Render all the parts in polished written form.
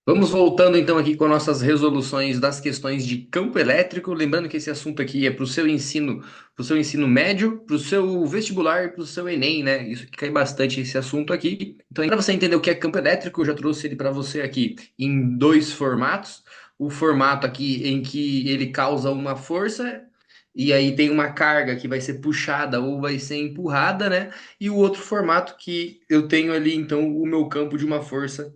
Vamos voltando então aqui com nossas resoluções das questões de campo elétrico. Lembrando que esse assunto aqui é para o seu ensino médio, para o seu vestibular e para o seu Enem, né? Isso que cai bastante esse assunto aqui. Então, para você entender o que é campo elétrico, eu já trouxe ele para você aqui em dois formatos. O formato aqui em que ele causa uma força. E aí tem uma carga que vai ser puxada ou vai ser empurrada, né? E o outro formato que eu tenho ali, então, o meu campo de uma força,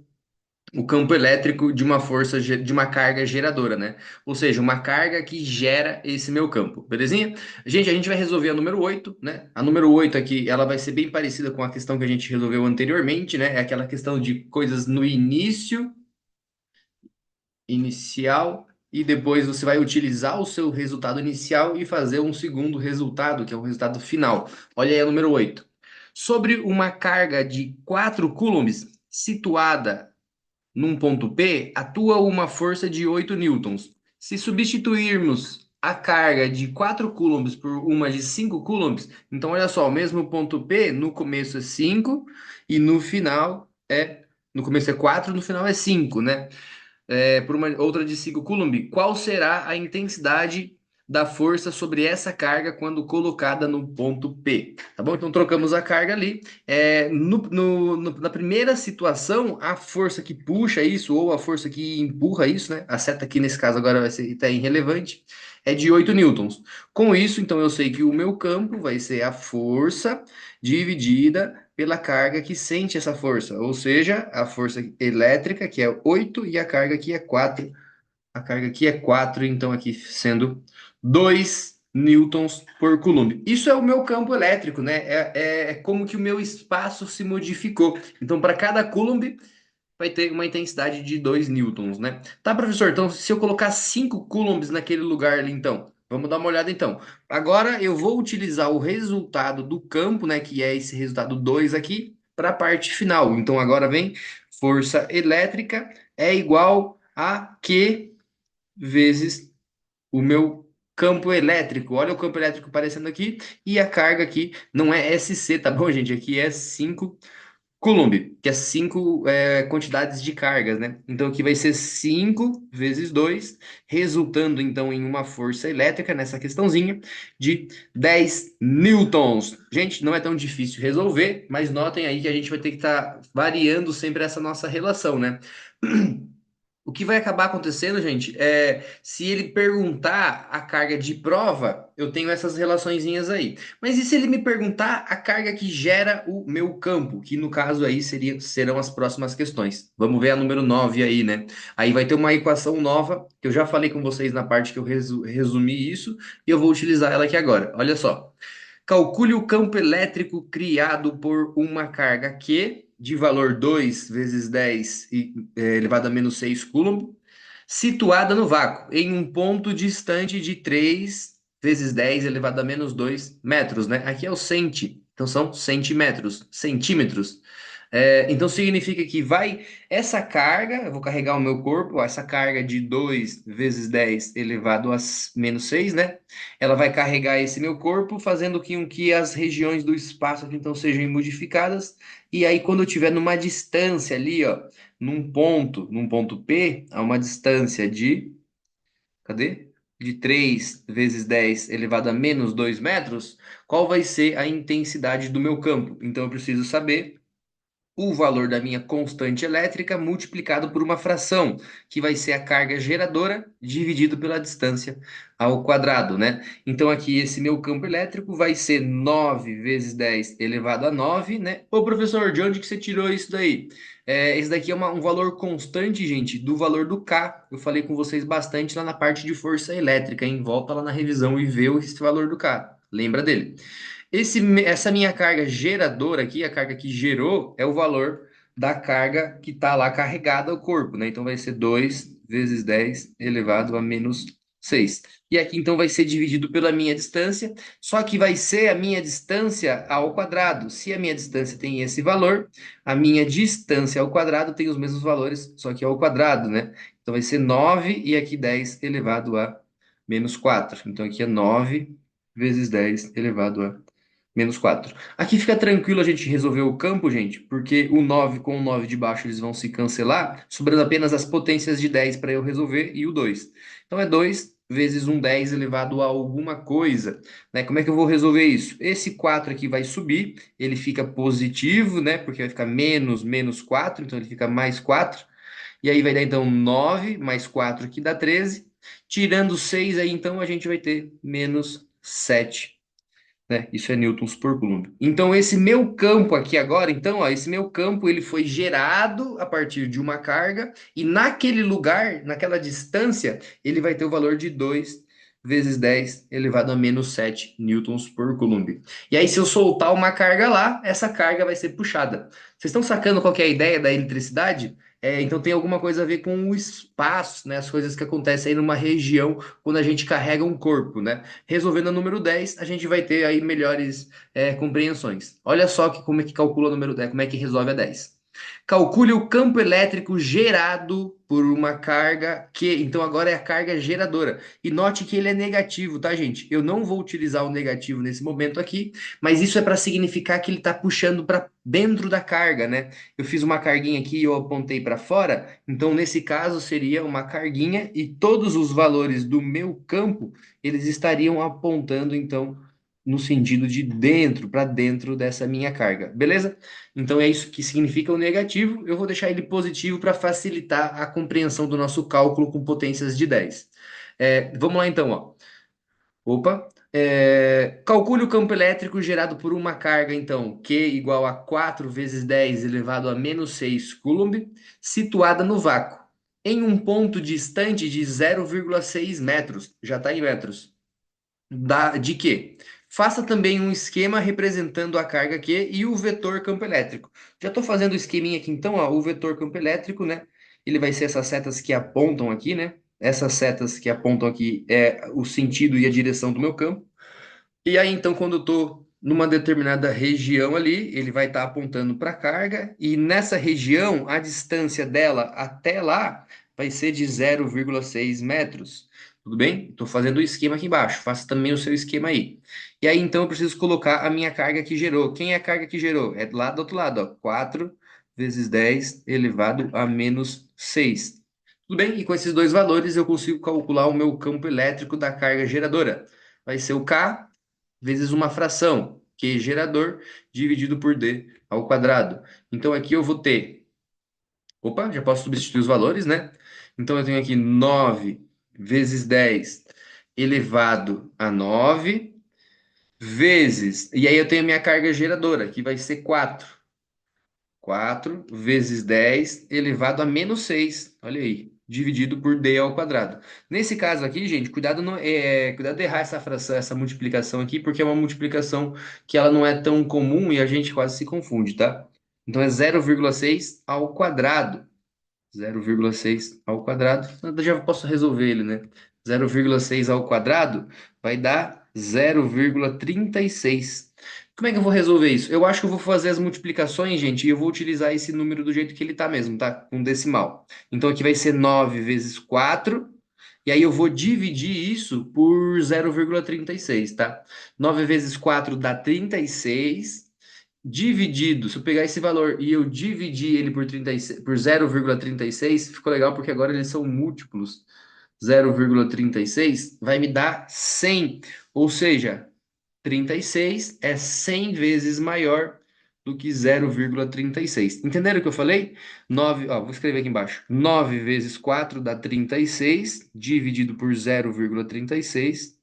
o campo elétrico de uma força, de uma carga geradora, né? Ou seja, uma carga que gera esse meu campo, belezinha? Gente, a gente vai resolver a número 8, né? A número 8 aqui, ela vai ser bem parecida com a questão que a gente resolveu anteriormente, né? É aquela questão de coisas no início, inicial, e depois você vai utilizar o seu resultado inicial e fazer um segundo resultado, que é o resultado final. Olha aí a número 8. Sobre uma carga de 4 coulombs situada num ponto P, atua uma força de 8 newtons. Se substituirmos a carga de 4 coulombs por uma de 5 coulombs, então olha só, o mesmo ponto P, no começo é 5 e no final é. No começo é 4, no final é 5, né? Por uma outra de 5 Coulomb, qual será a intensidade da força sobre essa carga quando colocada no ponto P? Tá bom? Então trocamos a carga ali. Na primeira situação, a força que puxa isso, ou a força que empurra isso, né? A seta aqui nesse caso agora vai ser tá irrelevante, é de 8 newtons. Com isso, então eu sei que o meu campo vai ser a força dividida pela carga que sente essa força, ou seja, a força elétrica, que é 8 e a carga aqui é 4. A carga aqui é 4, então aqui sendo 2 newtons por coulomb. Isso é o meu campo elétrico, né? É como que o meu espaço se modificou. Então, para cada coulomb, vai ter uma intensidade de 2 newtons, né? Tá, professor? Então, se eu colocar 5 coulombs naquele lugar ali, então, vamos dar uma olhada então. Agora eu vou utilizar o resultado do campo, né, que é esse resultado 2 aqui, para a parte final. Então, agora vem força elétrica é igual a Q vezes o meu campo elétrico. Olha o campo elétrico aparecendo aqui e a carga aqui não é SC, tá bom, gente? Aqui é 5 Coulomb, que é 5 quantidades de cargas, né? Então aqui vai ser 5 vezes 2, resultando então em uma força elétrica nessa questãozinha de 10 newtons. Gente, não é tão difícil resolver, mas notem aí que a gente vai ter que estar variando sempre essa nossa relação, né? O que vai acabar acontecendo, gente, é se ele perguntar a carga de prova, eu tenho essas relaçõezinhas aí. Mas e se ele me perguntar a carga que gera o meu campo, que no caso aí serão as próximas questões. Vamos ver a número 9 aí, né? Aí vai ter uma equação nova, que eu já falei com vocês na parte que eu resumi isso, e eu vou utilizar ela aqui agora. Olha só. Calcule o campo elétrico criado por uma carga Q de valor 2 vezes 10 elevado a menos 6 coulomb, situada no vácuo, em um ponto distante de 3 vezes 10 elevado a menos 2 metros, né? Aqui é o centi, então são centímetros, centímetros. Então significa que vai essa carga, eu vou carregar o meu corpo, ó, essa carga de 2 vezes 10 elevado a menos 6, né? Ela vai carregar esse meu corpo, fazendo com que as regiões do espaço aqui, então sejam modificadas. E aí, quando eu estiver numa distância ali, ó, num ponto P, a uma distância de, cadê? De 3 vezes 10 elevado a menos 2 metros, qual vai ser a intensidade do meu campo? Então, eu preciso saber o valor da minha constante elétrica multiplicado por uma fração, que vai ser a carga geradora dividido pela distância ao quadrado, né? Então aqui esse meu campo elétrico vai ser 9 vezes 10 elevado a 9, né? Ô professor, de onde que você tirou isso daí? Esse daqui é um valor constante, gente, do valor do K. Eu falei com vocês bastante lá na parte de força elétrica, hein? Volta lá na revisão e vê esse valor do K. Lembra dele? Essa minha carga geradora aqui, a carga que gerou, é o valor da carga que está lá carregada ao corpo, né? Então vai ser 2 vezes 10 elevado a menos 6. E aqui então vai ser dividido pela minha distância, só que vai ser a minha distância ao quadrado. Se a minha distância tem esse valor, a minha distância ao quadrado tem os mesmos valores, só que ao quadrado, né? Então vai ser 9 e aqui 10 elevado a menos 4. Então aqui é 9 vezes 10 elevado a Menos 4. Aqui fica tranquilo a gente resolver o campo, gente, porque o 9 com o 9 de baixo eles vão se cancelar, sobrando apenas as potências de 10 para eu resolver e o 2. Então é 2 vezes um 10 elevado a alguma coisa, né? Como é que eu vou resolver isso? Esse 4 aqui vai subir, ele fica positivo, né? Porque vai ficar menos 4, então ele fica mais 4. E aí vai dar então 9 mais 4 que dá 13. Tirando 6 aí, então a gente vai ter menos 7, né? Isso é newtons por coulomb. Então esse meu campo aqui agora, então, ó, esse meu campo ele foi gerado a partir de uma carga e naquele lugar, naquela distância, ele vai ter o valor de 2 vezes 10 elevado a menos 7 newtons por coulomb. E aí se eu soltar uma carga lá, essa carga vai ser puxada. Vocês estão sacando qual que é a ideia da eletricidade? Então tem alguma coisa a ver com o espaço, né? As coisas que acontecem aí numa região quando a gente carrega um corpo, né? Resolvendo o número 10, a gente vai ter aí melhores compreensões. Olha só como é que calcula o número 10, como é que resolve a 10. Calcule o campo elétrico gerado por uma carga que, então agora é a carga geradora. E note que ele é negativo, tá, gente? Eu não vou utilizar o negativo nesse momento aqui, mas isso é para significar que ele está puxando para dentro da carga, né? Eu fiz uma carguinha aqui e eu apontei para fora, então nesse caso seria uma carguinha e todos os valores do meu campo eles estariam apontando, então, no sentido de dentro, para dentro dessa minha carga, beleza? Então é isso que significa o negativo. Eu vou deixar ele positivo para facilitar a compreensão do nosso cálculo com potências de 10. Vamos lá então, ó. Opa. Calcule o campo elétrico gerado por uma carga, então, Q igual a 4 vezes 10 elevado a menos 6 coulomb, situada no vácuo, em um ponto distante de 0,6 metros, já está em metros. De quê? Faça também um esquema representando a carga Q e o vetor campo elétrico. Já estou fazendo o esqueminha aqui, então, ó, o vetor campo elétrico, né? Ele vai ser essas setas que apontam aqui, né? Essas setas que apontam aqui é o sentido e a direção do meu campo. E aí, então, quando eu estou numa determinada região ali, ele vai estar apontando para a carga, e nessa região, a distância dela até lá vai ser de 0,6 metros. Tudo bem? Estou fazendo o esquema aqui embaixo, faça também o seu esquema aí. E aí, então, eu preciso colocar a minha carga que gerou. Quem é a carga que gerou? É lá do outro lado, ó. 4 vezes 10 elevado a menos 6. Tudo bem? E com esses dois valores, eu consigo calcular o meu campo elétrico da carga geradora. Vai ser o K vezes uma fração, Q gerador, dividido por D ao quadrado. Então aqui eu vou ter, opa, já posso substituir os valores, né? Então eu tenho aqui 9 vezes 10 elevado a 9 vezes, e aí eu tenho a minha carga geradora, que vai ser 4. 4 vezes 10 elevado a menos 6. Olha aí. Dividido por d ao quadrado. Nesse caso aqui, gente, cuidado de errar essa fração, essa multiplicação aqui, porque é uma multiplicação que ela não é tão comum e a gente quase se confunde, tá? Então é 0,6 ao quadrado. 0,6 ao quadrado. Eu já posso resolver ele, né? 0,6 ao quadrado vai dar 0,36. Como é que eu vou resolver isso? Eu acho que eu vou fazer as multiplicações, gente, e eu vou utilizar esse número do jeito que ele tá mesmo, tá? Com decimal. Então aqui vai ser 9 vezes 4, e aí eu vou dividir isso por 0,36, tá? 9 vezes 4 dá 36 dividido, se eu pegar esse valor e eu dividir ele por 36, por 0,36, ficou legal porque agora eles são múltiplos. 0,36 vai me dar 100, ou seja, 36 é 100 vezes maior do que 0,36. Entenderam o que eu falei? 9, ó, vou escrever aqui embaixo. 9 vezes 4 dá 36, dividido por 0,36,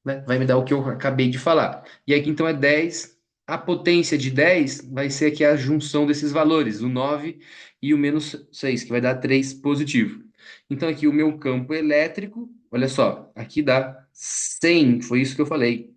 né? Vai me dar o que eu acabei de falar. E aqui então é 10. A potência de 10 vai ser aqui a junção desses valores, o 9 e o menos 6, que vai dar 3 positivo. Então aqui o meu campo elétrico, olha só, aqui dá 100, foi isso que eu falei.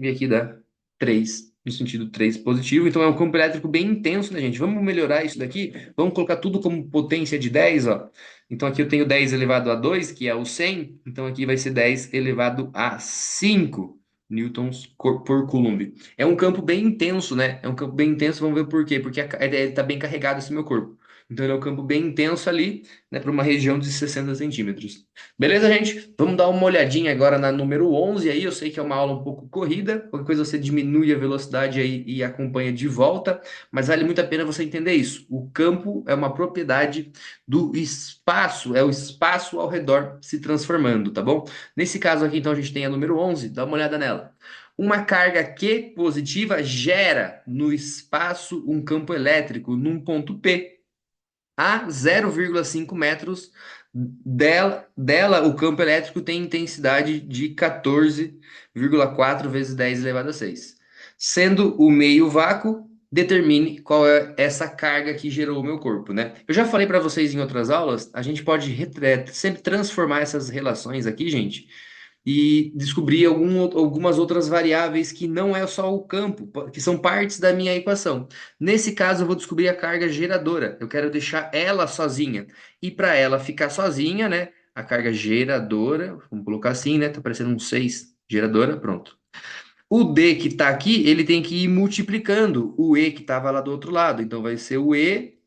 E aqui dá 3 no sentido 3 positivo. Então é um campo elétrico bem intenso, né, gente? Vamos melhorar isso daqui? Vamos colocar tudo como potência de 10, ó. Então aqui eu tenho 10 elevado a 2, que é o 100. Então aqui vai ser 10 elevado a 5 newtons por coulomb. É um campo bem intenso, né? É um campo bem intenso, vamos ver por quê. Porque ele está bem carregado esse meu corpo. Então ele é um campo bem intenso ali, né, para uma região de 60 centímetros. Beleza, gente? Vamos dar uma olhadinha agora na número 11 aí. Eu sei que é uma aula um pouco corrida, qualquer coisa você diminui a velocidade aí e acompanha de volta, mas vale muito a pena você entender isso. O campo é uma propriedade do espaço, é o espaço ao redor se transformando, tá bom? Nesse caso aqui, então, a gente tem a número 11, dá uma olhada nela. Uma carga Q positiva gera no espaço um campo elétrico num ponto P a 0,5 metros dela, o campo elétrico tem intensidade de 14,4 vezes 10 elevado a 6. Sendo o meio vácuo, determine qual é essa carga que gerou o meu corpo, né? Eu já falei para vocês em outras aulas, a gente pode sempre transformar essas relações aqui, gente, e descobrir algumas outras variáveis que não é só o campo, que são partes da minha equação. Nesse caso, eu vou descobrir a carga geradora. Eu quero deixar ela sozinha. E para ela ficar sozinha, né? A carga geradora, vamos colocar assim, né? Tá parecendo um 6, geradora, pronto. O D que está aqui, ele tem que ir multiplicando o E que estava lá do outro lado. Então vai ser o E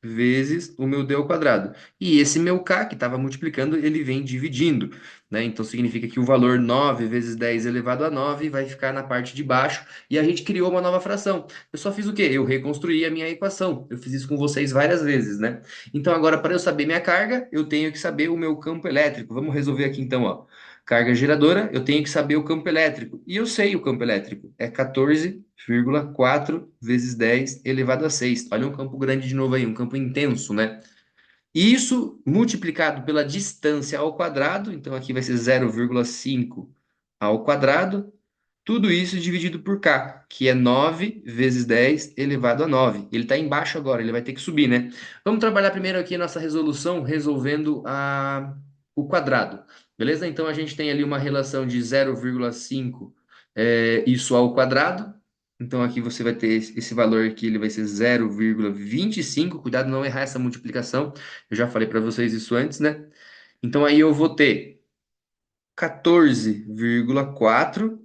vezes o meu d ao quadrado. E esse meu k, que estava multiplicando, ele vem dividindo, né? Então significa que o valor 9 vezes 10 elevado a 9 vai ficar na parte de baixo e a gente criou uma nova fração. Eu só fiz o quê? Eu reconstruí a minha equação. Eu fiz isso com vocês várias vezes, né? Então agora, para eu saber minha carga, eu tenho que saber o meu campo elétrico. Vamos resolver aqui então, ó. Carga geradora, eu tenho que saber o campo elétrico. E eu sei o campo elétrico. É 14,4 vezes 10 elevado a 6. Olha um campo grande de novo aí, um campo intenso, né? E isso multiplicado pela distância ao quadrado, então aqui vai ser 0,5 ao quadrado. Tudo isso dividido por k, que é 9 vezes 10 elevado a 9. Ele está embaixo agora, ele vai ter que subir, né? Vamos trabalhar primeiro aqui a nossa resolução, resolvendo o quadrado. Beleza? Então a gente tem ali uma relação de 0,5 isso ao quadrado. Então aqui você vai ter esse valor aqui, ele vai ser 0,25. Cuidado não errar essa multiplicação. Eu já falei para vocês isso antes, né? Então aí eu vou ter 14,4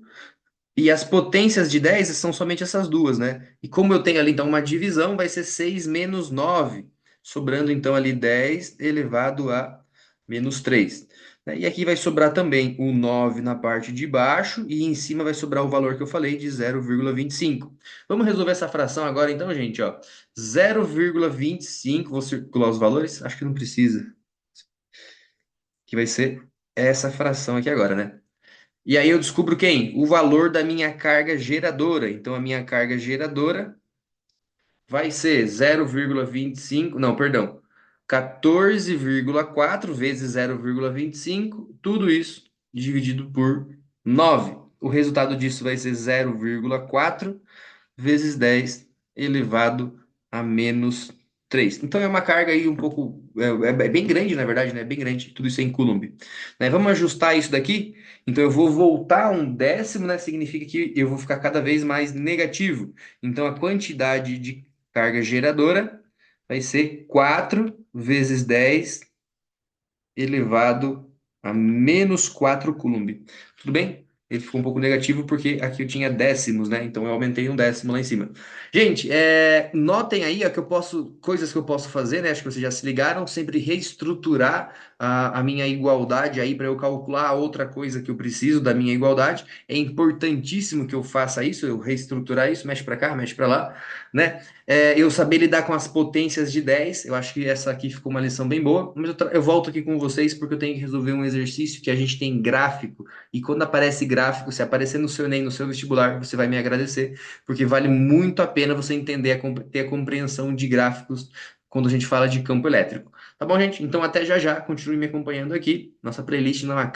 e as potências de 10 são somente essas duas, né? E como eu tenho ali então uma divisão, vai ser 6 menos 9, sobrando então ali 10 elevado a menos 3, né? E aqui vai sobrar também o 9 na parte de baixo e em cima vai sobrar o valor que eu falei de 0,25. Vamos resolver essa fração agora então, gente, ó. 0,25, vou circular os valores? Acho que não precisa, que vai ser essa fração aqui agora, né? E aí eu descubro quem? O valor da minha carga geradora. Então a minha carga geradora vai ser 0,25, não, perdão, 14,4 vezes 0,25, tudo isso dividido por 9. O resultado disso vai ser 0,4 vezes 10 elevado a menos 3. Então é uma carga aí um pouco, é bem grande, na verdade, né? Bem grande, tudo isso é em Coulomb. Né? Vamos ajustar isso daqui? Então eu vou voltar um décimo, né? Significa que eu vou ficar cada vez mais negativo. Então a quantidade de carga geradora vai ser 4 vezes 10 elevado a menos 4 Coulomb. Tudo bem? Ele ficou um pouco negativo porque aqui eu tinha décimos, né? Então eu aumentei um décimo lá em cima. Gente, notem aí ó, que eu posso, coisas que eu posso fazer, né? Acho que vocês já se ligaram, sempre reestruturar a minha igualdade aí para eu calcular outra coisa que eu preciso da minha igualdade. É importantíssimo que eu faça isso, eu reestruturar isso, mexe para cá, mexe para lá, né? Eu saber lidar com as potências de 10, eu acho que essa aqui ficou uma lição bem boa, mas eu volto aqui com vocês porque eu tenho que resolver um exercício que a gente tem gráfico, e quando aparece gráfico, se aparecer no seu Enem, no seu vestibular, você vai me agradecer, porque vale muito a pena você entender, ter a compreensão de gráficos quando a gente fala de campo elétrico. Tá bom, gente? Então até já já, continue me acompanhando aqui, nossa playlist não acaba.